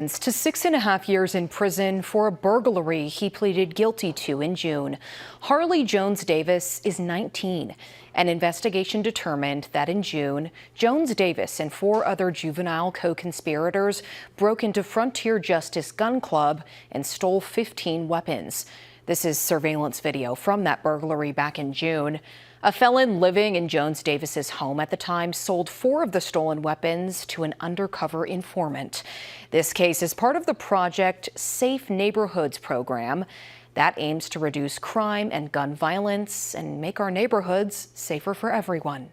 To 6.5 years in prison for a burglary he pleaded guilty to in June. Harley Jones Davis is 19. An investigation determined that in June, Jones Davis and 4 other juvenile co-conspirators broke into Frontier Justice Gun Club and stole 15 weapons. This is surveillance video from that burglary back in June. A felon living in Jones Davis's home at the time sold 4 of the stolen weapons to an undercover informant. This case is part of the Project Safe Neighborhoods program that aims to reduce crime and gun violence and make our neighborhoods safer for everyone.